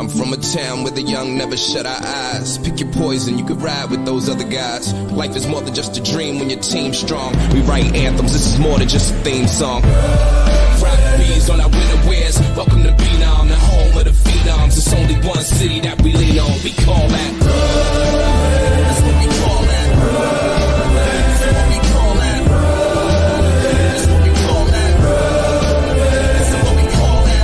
I'm from a town where the young never shut our eyes. Pick your poison, you could ride with those other guys. Life is more than just a dream when your team's strong. We write anthems, this is more than just a theme song. Rock bees on our winter wears. Welcome to Pkmnmaster, the home of the phenoms. It's only one city that we lean on. We call that. That's what we call that. That's what we call that. That's what we call that. That's what we call that.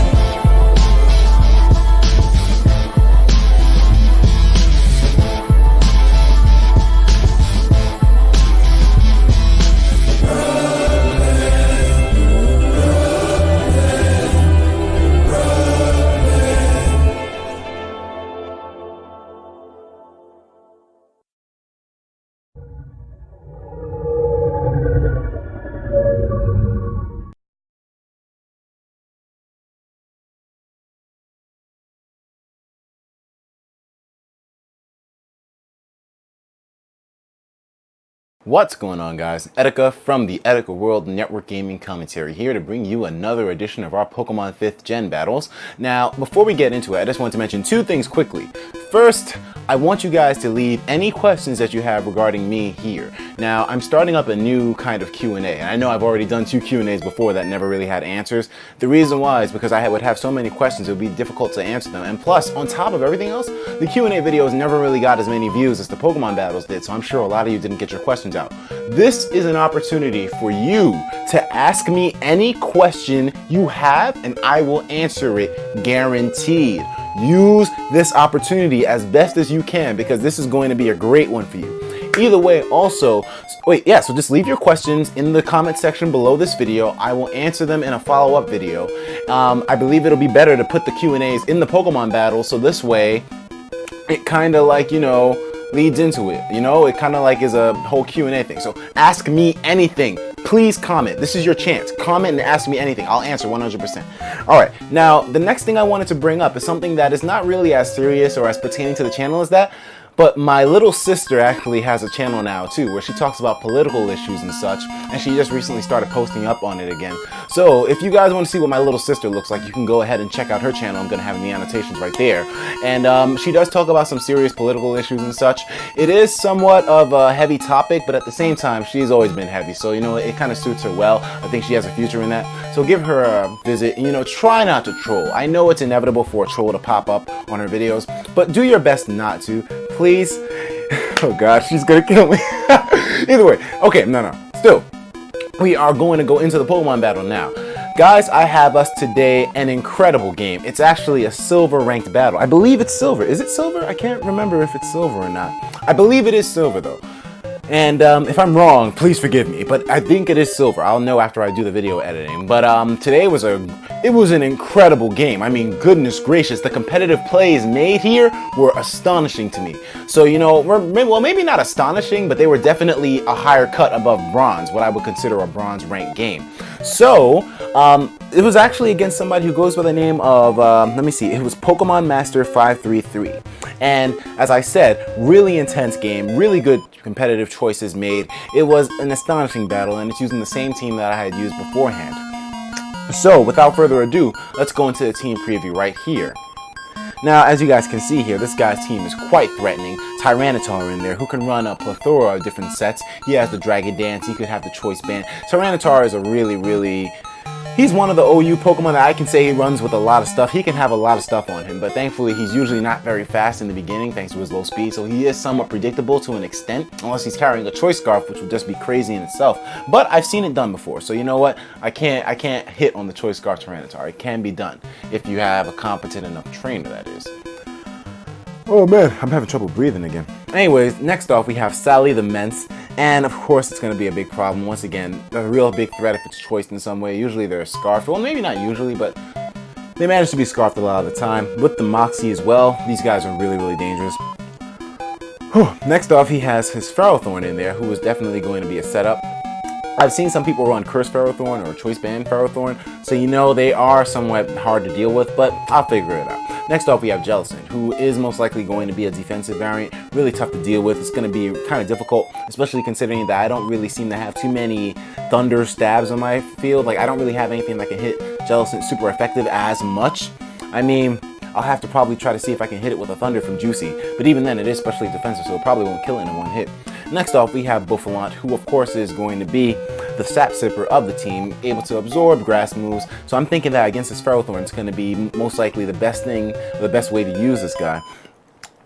What's going on, guys? Etika from the Etika World Network Gaming Commentary here to bring you another edition of our Pokemon 5th Gen battles. Now, before we get into it, I just want to mention two things quickly. First, I want you guys to leave any questions that you have regarding me here. Now, I'm starting up a new kind of Q&A, and I know I've already done 2 Q&As before that never really had answers. The reason why is because I would have so many questions, it would be difficult to answer them. And plus, on top of everything else, the Q&A videos never really got as many views as the Pokemon battles did, so I'm sure a lot of you didn't get your questions out. This is an opportunity for you to ask me any question you have, and I will answer it guaranteed. Use this opportunity as best as you can because this is going to be a great one for you. Either way, also, so just leave your questions in the comment section below this video. I will answer them in a follow-up video. I believe it'll be better to put the Q&As in the Pokemon battle, so this way it kind of like, you know, leads into it, you know, it kind of like is a whole Q&A thing. So ask me anything. Please comment. This is your chance. Comment and ask me anything. I'll answer 100%. All right. Now, the next thing I wanted to bring up is something that is not really as serious or as pertaining to the channel as that, but my little sister actually has a channel now too, where she talks about political issues and such, and she just recently started posting up on it again. So if you guys want to see what my little sister looks like, you can go ahead and check out her channel. I'm going to have in the annotations right there. And she does talk about some serious political issues and such. It is somewhat of a heavy topic, but at the same time, she's always been heavy. So, you know, it kind of suits her well. I think she has a future in that. So give her a visit. You know, try not to troll. I know it's inevitable for a troll to pop up on her videos, but do your best not to. Please. Oh gosh, she's gonna kill me. Either way, okay, still, we are going to go into the Pokemon battle now. Guys, I have us today an incredible game. It's actually a silver ranked battle. I believe it's silver. Is it silver? I can't remember if it's silver or not. I believe it is silver though. And if I'm wrong, please forgive me, but I think it is silver. I'll know after I do the video editing. But today was an incredible game. I mean, goodness gracious, the competitive plays made here were astonishing to me. So, you know, well, maybe not astonishing, but they were definitely a higher cut above bronze, what I would consider a bronze ranked game. So, it was actually against somebody who goes by the name of, let me see, it was Pkmnmaster5333. And as I said, really intense game, really good competitive choices made. It was an astonishing battle, and it's using the same team that I had used beforehand. So, without further ado, let's go into the team preview right here. Now, as you guys can see here, this guy's team is quite threatening. Tyranitar in there, who can run a plethora of different sets. He has the Dragon Dance, he could have the Choice Band. Tyranitar is a really... He's one of the OU Pokemon that I can say he runs with a lot of stuff. He can have a lot of stuff on him, but thankfully he's usually not very fast in the beginning thanks to his low speed, so he is somewhat predictable to an extent, unless he's carrying a Choice Scarf, which would just be crazy in itself. But I've seen it done before, so you know what? I can't hit on the Choice Scarf Tyranitar. It can be done if you have a competent enough trainer, that is. Oh man, I'm having trouble breathing again. Anyways, next off we have Sally the Mence. And of course, it's going to be a big problem. Once again, a real big threat if it's choiced in some way. Usually they're scarfed. Well, maybe not usually, but they manage to be scarfed a lot of the time. With the Moxie as well, these guys are really dangerous. Next off, he has his Ferrothorn in there, who is definitely going to be a setup. I've seen some people run Curse Ferrothorn or Choice Band Ferrothorn, so you know they are somewhat hard to deal with, but I'll figure it out. Next off, we have Jellicent, who is most likely going to be a defensive variant. Really tough to deal with. It's going to be kind of difficult, especially considering that I don't really seem to have too many thunder stabs on my field. Like, I don't really have anything that can hit Jellicent super effective as much. I mean, I'll have to probably try to see if I can hit it with a Thunder from Juicy. But even then, it is specially defensive, so it probably won't kill it in one hit. Next off, we have Bouffalant, who of course is going to be the sap sipper of the team, able to absorb grass moves. So I'm thinking that against this Ferrothorn, it's going to be most likely the best thing, the best way to use this guy.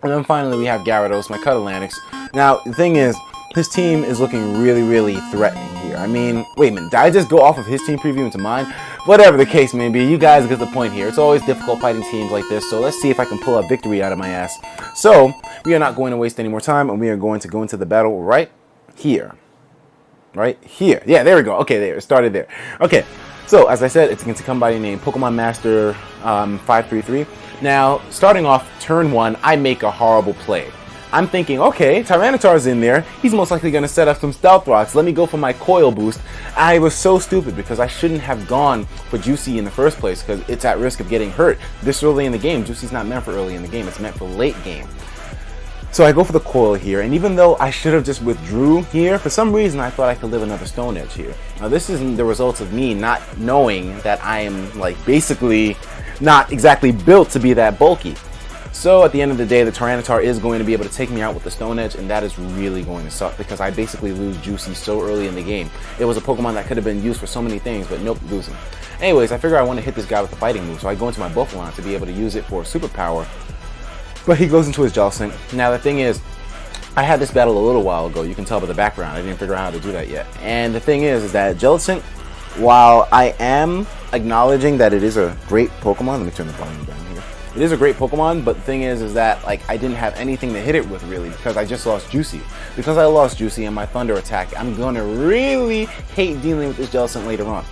And then finally, we have Gyarados, my Cut-a-Lanix. Now, the thing is, his team is looking really threatening here. I mean, wait a minute, did I just go off of his team preview into mine? Whatever the case may be, you guys get the point here. It's always difficult fighting teams like this, so let's see if I can pull a victory out of my ass. So, we are not going to waste any more time, and we are going to go into the battle right here. Right here. Yeah, there we go. Okay, there, it started there. Okay, so as I said, it's going to come by the name Pkmnmaster5333. Now, starting off turn 1, I make a horrible play. I'm thinking, okay, Tyranitar's in there. He's most likely going to set up some Stealth Rocks. Let me go for my Coil Boost. I was so stupid because I shouldn't have gone for Juicy in the first place because it's at risk of getting hurt this early in the game. Juicy's not meant for early in the game. It's meant for late game. So I go for the Coil here, and even though I should have just withdrew here, for some reason I thought I could live another Stone Edge here. Now this isn't the results of me not knowing that I am like basically not exactly built to be that bulky. So at the end of the day, the Tyranitar is going to be able to take me out with the Stone Edge, and that is really going to suck because I basically lose Juicy so early in the game. It was a Pokemon that could have been used for so many things, but nope, lose him. Anyways, I figure I want to hit this guy with the fighting move, so I go into my Bouffalant to be able to use it for superpower. But he goes into his Jellicent. Now the thing is, I had this battle a little while ago. You can tell by the background. I didn't figure out how to do that yet. And the thing is that Jellicent, while I am acknowledging that it is a great Pokemon, let me turn the volume down here. It is a great Pokemon, but the thing is that like I didn't have anything to hit it with really because I just lost Juicy. Because I lost Juicy and my Thunder attack, I'm gonna really hate dealing with this Jellicent later on.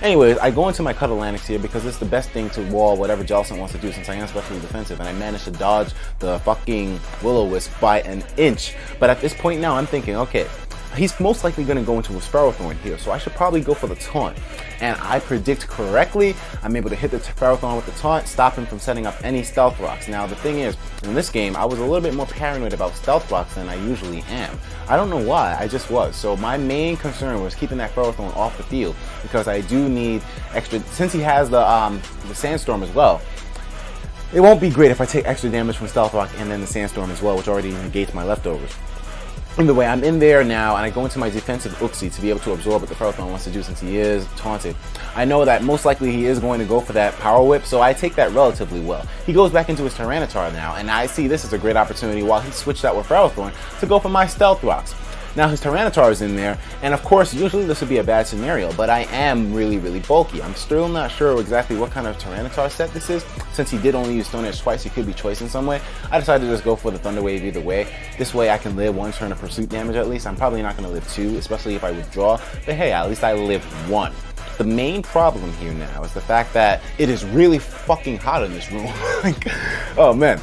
Anyways, I go into my Cut-a-Lanix here because it's the best thing to wall whatever Jellicent wants to do since I am specially defensive, and I managed to dodge the fucking Will-O-Wisp by an inch. But at this point now, I'm thinking, okay, he's most likely going to go into a Ferrothorn here, so I should probably go for the Taunt. And I predict correctly. I'm able to hit the Ferrothorn with the Taunt, stop him from setting up any Stealth Rocks. Now, the thing is, in this game, I was a little bit more paranoid about Stealth Rocks than I usually am. I don't know why, I just was. So my main concern was keeping that Ferrothorn off the field because I do need extra, since he has the Sandstorm as well. It won't be great if I take extra damage from Stealth Rock and then the Sandstorm as well, which already negates my leftovers. Either way, I'm in there now, and I go into my defensive Uxie to be able to absorb what the Ferrothorn wants to do since he is taunted. I know that most likely he is going to go for that Power Whip, so I take that relatively well. He goes back into his Tyranitar now, and I see this as a great opportunity while he switched out with Ferrothorn to go for my Stealth Rocks. Now his Tyranitar is in there, and of course, usually this would be a bad scenario, but I am really bulky. I'm still not sure exactly what kind of Tyranitar set this is. Since he did only use Stone Edge twice, he could be choice in some way. I decided to just go for the Thunder Wave either way. This way I can live one turn of pursuit damage at least. I'm probably not going to live two, especially if I withdraw, but hey, at least I lived one. The main problem here now is the fact that it is really fucking hot in this room. Like, oh man.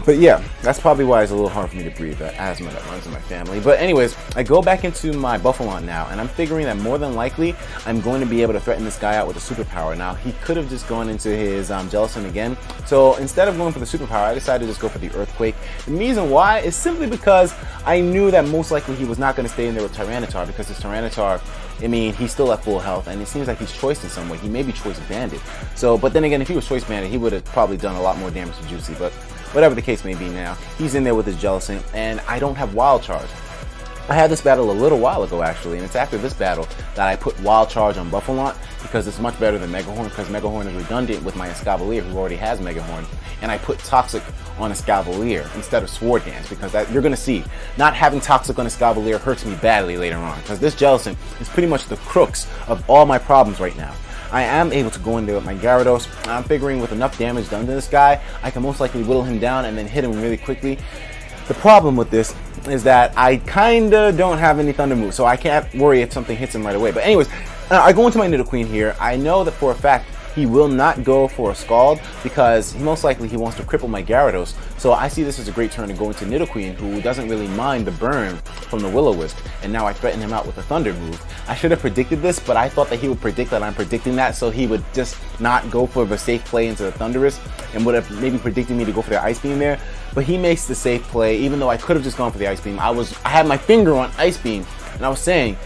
But yeah, that's probably why it's a little hard for me to breathe, that asthma that runs in my family. But anyways, I go back into my Bouffalant now, and I'm figuring that more than likely, I'm going to be able to threaten this guy out with a superpower. Now, he could have just gone into his Jellicent again. So instead of going for the superpower, I decided to just go for the Earthquake. The reason why is simply because I knew that most likely he was not going to stay in there with Tyranitar, because his Tyranitar, I mean, he's still at full health, and it seems like he's choiced in some way. He may be choice banded. So, but then again, if he was choice banded, he would have probably done a lot more damage to Juicy. But whatever the case may be now, he's in there with his Jellicent, and I don't have Wild Charge. I had this battle a little while ago actually, and it's after this battle that I put Wild Charge on Bouffalant because it's much better than Mega Horn, because Mega Horn is redundant with my Escavalier who already has Mega Horn, and I put Toxic on Escavalier instead of Sword Dance because that, you're going to see, not having Toxic on Escavalier hurts me badly later on because this Jellicent is pretty much the crux of all my problems right now. I am able to go in there with my Gyarados. I'm figuring with enough damage done to this guy, I can most likely whittle him down and then hit him really quickly. The problem with this is that I kinda don't have any Thunder moves, so I can't worry if something hits him right away. But anyways, I go into my Nidoqueen here. I know that for a fact he will not go for a Scald because most likely he wants to cripple my Gyarados. So I see this as a great turn to go into Nidoqueen, who doesn't really mind the burn from the Will-O-Wisp. And now I threaten him out with a Thunder move. I should have predicted this, but I thought that he would predict that I'm predicting that, so he would just not go for the safe play into the Thunderous and would have maybe predicted me to go for the Ice Beam there. But he makes the safe play, even though I could have just gone for the Ice Beam. I had my finger on Ice Beam, and I was saying,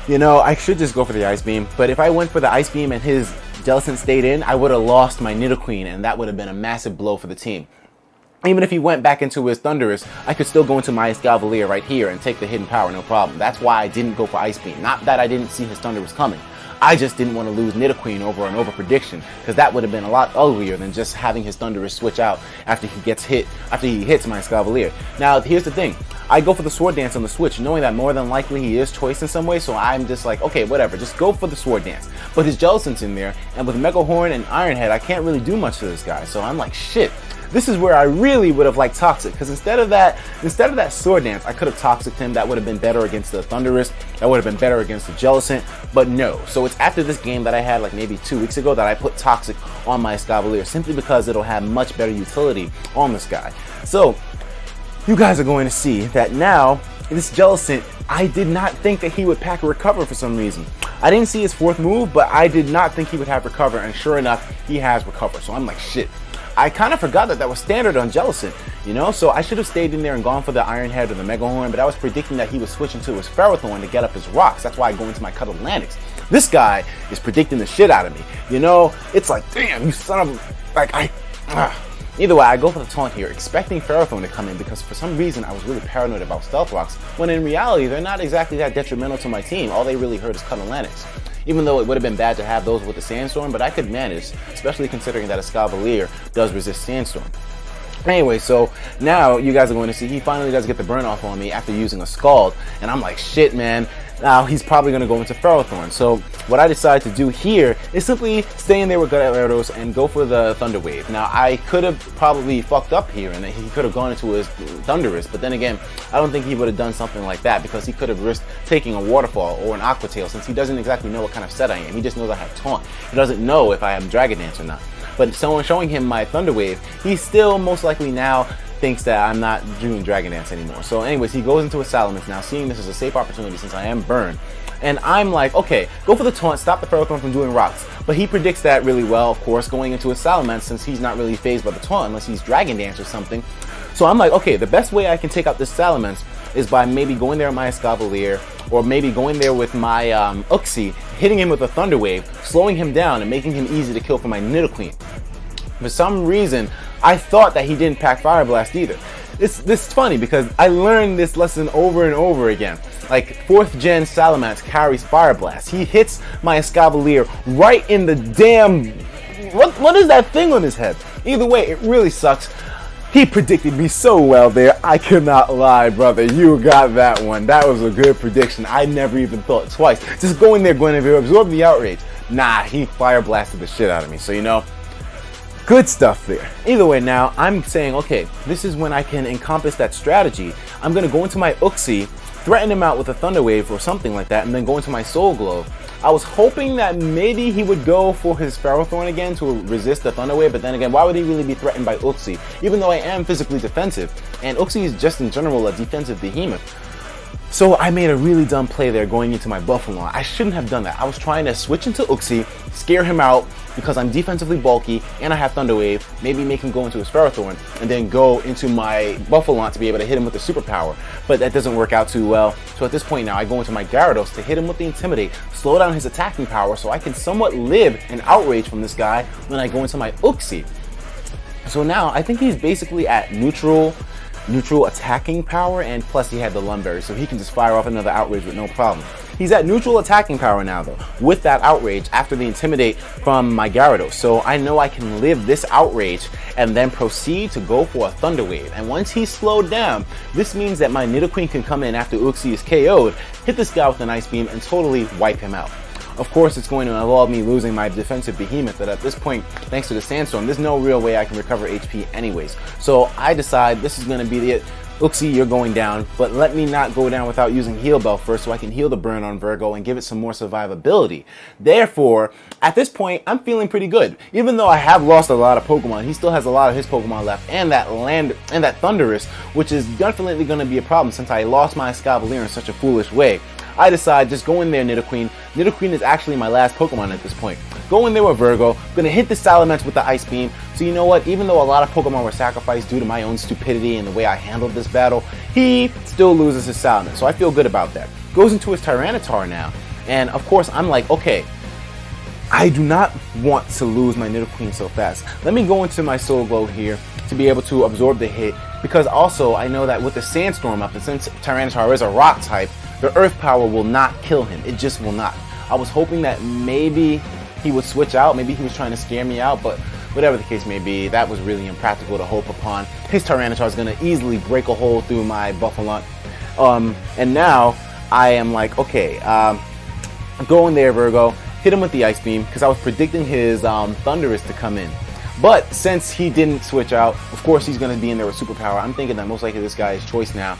you know, I should just go for the Ice Beam. But if I went for the Ice Beam and his Jellicent stayed in, I would have lost my Nidoqueen, and that would have been a massive blow for the team. Even if he went back into his Thundurus, I could still go into my Escavalier right here and take the hidden power, no problem. That's why I didn't go for Ice Beam. Not that I didn't see his Thundurus coming. I just didn't want to lose Nidoqueen over an over prediction, because that would have been a lot uglier than just having his Thundurus switch out after he hits my Escavalier. Now, here's the thing. I go for the Sword Dance on the Switch, knowing that more than likely he is choice in some way, so I'm just like, okay, whatever, just go for the Sword Dance. But his Jellicent's in there, and with Mega Horn and Iron Head, I can't really do much to this guy, so I'm like, shit. This is where I really would have liked Toxic, because instead of that Sword Dance, I could have Toxic him. That would have been better against the Thundurus. That would have been better against the Jellicent, but no. So it's after this game that I had like maybe 2 weeks ago that I put Toxic on my Escavalier, simply because it'll have much better utility on this guy. So you guys are going to see that now this Jellicent, I did not think that he would pack a Recover for some reason. I didn't see his fourth move, but I did not think he would have Recover, and sure enough, he has Recover. So I'm like, shit. I kind of forgot that was standard on Jellicent, you know? So I should have stayed in there and gone for the Iron Head or the Mega Horn, but I was predicting that he was switching to his Ferrothorn to get up his rocks. That's why I go into my Cut Atlantics. This guy is predicting the shit out of me, you know? It's like, damn, you son of a... Either way, I go for the taunt here, expecting Ferrothorn to come in, because for some reason I was really paranoid about Stealth Rocks, when in reality, they're not exactly that detrimental to my team. All they really hurt is Cut Atlantics. Even though it would have been bad to have those with the Sandstorm, but I could manage, especially considering that Escavalier does resist Sandstorm. Anyway, so now you guys are going to see he finally does get the burn off on me after using a Scald, and I'm like, shit, man. Now he's probably going to go into Ferrothorn. So what I decided to do here is simply stay in there with Gyarados and go for the Thunder Wave. Now I could have probably fucked up here and he could have gone into his Thundurus, but then again, I don't think he would have done something like that, because he could have risked taking a Waterfall or an Aqua Tail, since he doesn't exactly know what kind of set I am. He just knows I have Taunt. He doesn't know if I have Dragon Dance or not. But someone showing him my Thunder Wave, he still most likely now thinks that I'm not doing Dragon Dance anymore. So anyways, he goes into a Salamence now, seeing this as a safe opportunity since I am burned. And I'm like, okay, go for the taunt, stop the Ferrothorn from doing rocks. But he predicts that really well, of course, going into a Salamence, since he's not really phased by the taunt unless he's Dragon Dance or something. So I'm like, okay, the best way I can take out this Salamence is by maybe going there with my Escavalier, or maybe going there with my Uxie, hitting him with a Thunder Wave, slowing him down and making him easy to kill for my Nidoqueen. For some reason, I thought that he didn't pack Fire Blast either. This is funny, because I learned this lesson over and over again. Like, 4th gen Salamence carries Fire Blast. He hits my Escavalier right in the damn... What is that thing on his head? Either way, it really sucks. He predicted me so well there. I cannot lie, brother. You got that one. That was a good prediction. I never even thought twice. Just go in there, Guinevere, absorb the outrage. Nah, he Fire Blasted the shit out of me. So, you know, good stuff there. Either way, now I'm saying, okay, this is when I can encompass that strategy. I'm going to go into my Uxie, threaten him out with a Thunder Wave or something like that, and then go into my Soul Glow. I was hoping that maybe he would go for his Ferrothorn again to resist the Thunder Wave, but then again, why would he really be threatened by Uxie? Even though I am physically defensive, and Uxie is just in general a defensive behemoth. So I made a really dumb play there going into my Buffalon. I shouldn't have done that. I was trying to switch into Uxie, scare him out because I'm defensively bulky and I have Thunder Wave, maybe make him go into his Ferrothorn, and then go into my Buffalon to be able to hit him with the superpower. But that doesn't work out too well. So at this point now, I go into my Gyarados to hit him with the Intimidate, slow down his attacking power so I can somewhat live an outrage from this guy when I go into my Uxie. So now I think he's basically at neutral attacking power, and plus he had the Lumberry, so he can just fire off another outrage with no problem. He's at neutral attacking power now though, with that outrage after the Intimidate from my Gyarados. So I know I can live this outrage and then proceed to go for a Thunder Wave. And once he's slowed down, this means that my Nidoqueen can come in after Uxie is KO'd, hit this guy with an Ice Beam, and totally wipe him out. Of course, it's going to involve me losing my defensive behemoth, but at this point, thanks to the Sandstorm, there's no real way I can recover HP anyways. So I decide this is going to be it. Uxie, you're going down, but let me not go down without using Heal Bell first so I can heal the burn on Virgo and give it some more survivability. Therefore, at this point, I'm feeling pretty good. Even though I have lost a lot of Pokemon, he still has a lot of his Pokemon left, and that Thundurus, which is definitely going to be a problem since I lost my Escavalier in such a foolish way. I decide just go in there, Nidoqueen. Nidoqueen is actually my last Pokemon at this point. Go in there with Virgo. I'm going to hit the Salamence with the Ice Beam. So you know what? Even though a lot of Pokemon were sacrificed due to my own stupidity and the way I handled this battle, he still loses his Salamence. So I feel good about that. Goes into his Tyranitar now. And of course, I'm like, okay, I do not want to lose my Nidoqueen so fast. Let me go into my Soul Glow here to be able to absorb the hit, because also I know that with the Sandstorm up, and since Tyranitar is a rock type, the Earth Power will not kill him. It just will not. I was hoping that maybe he would switch out, maybe he was trying to scare me out, but whatever the case may be, that was really impractical to hope upon. His Tyranitar is going to easily break a hole through my Buffalont. And now I am like, okay, go in there, Virgo. Hit him with the Ice Beam, because I was predicting his Thundurus to come in. But since he didn't switch out, of course he's going to be in there with Superpower. I'm thinking that most likely this guy is choice now.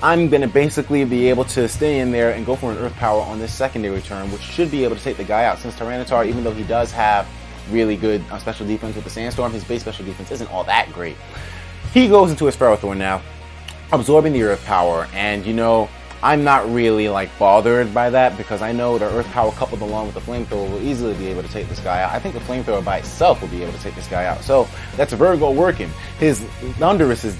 I'm going to basically be able to stay in there and go for an Earth Power on this secondary turn, which should be able to take the guy out, since Tyranitar, even though he does have really good special defense with the Sandstorm, his base special defense isn't all that great. He goes into his Ferrothorn now, absorbing the Earth Power, and you know, I'm not really like bothered by that, because I know the Earth Power coupled along with the Flamethrower will easily be able to take this guy out. I think the Flamethrower by itself will be able to take this guy out. So that's Virgo working. His Thundurus is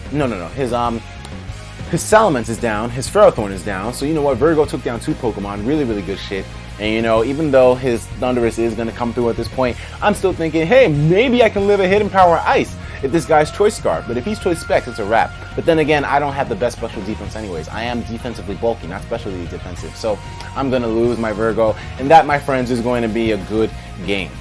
his Salamence is down, his Ferrothorn is down. So you know what, Virgo took down 2 Pokemon, really good shit. And you know, even though his Thundurus is going to come through at this point, I'm still thinking, hey, maybe I can live a Hidden Power Ice if this guy's Choice Scarf. But if he's Choice Specs, it's a wrap. But then again, I don't have the best special defense anyways. I am defensively bulky, not specially defensive. So I'm going to lose my Virgo. And that, my friends, is going to be a good game.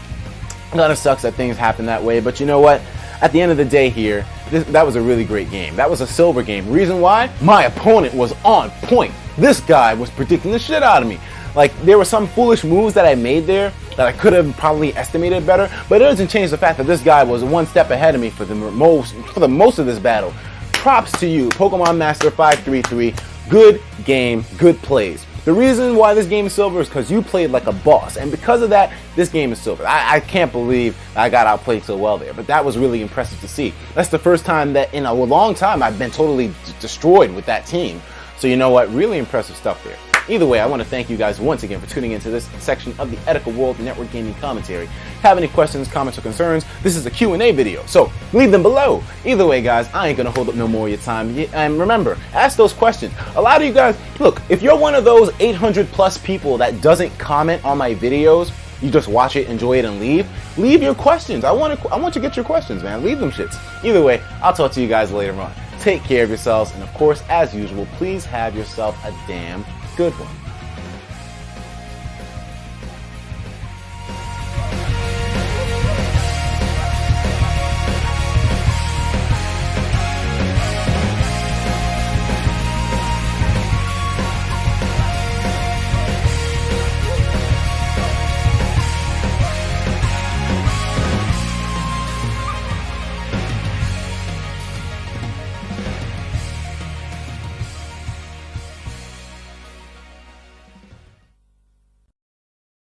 It kind of sucks that things happen that way. But you know what? At the end of the day here, that was a really great game. That was a silver game. Reason why? My opponent was on point. This guy was predicting the shit out of me. Like, there were some foolish moves that I made there that I could have probably estimated better, but it doesn't change the fact that this guy was one step ahead of me for the most of this battle. Props to you, Pkmnmaster5333. Good game, good plays. The reason why this game is silver is because you played like a boss, and because of that, this game is silver. I can't believe I got outplayed so well there, but that was really impressive to see. That's the first time that in a long time I've been totally destroyed with that team. So you know what? Really impressive stuff there. Either way, I want to thank you guys once again for tuning into this section of the Etika World Network Gaming Commentary. Have any questions, comments, or concerns? This is a Q&A video, so leave them below. Either way, guys, I ain't going to hold up no more of your time. And remember, ask those questions. A lot of you guys, look, if you're one of those 800 plus people that doesn't comment on my videos, you just watch it, enjoy it, and leave your questions. I want you to get your questions, man. Leave them shits. Either way, I'll talk to you guys later on. Take care of yourselves, and of course, as usual, please have yourself a damn good one.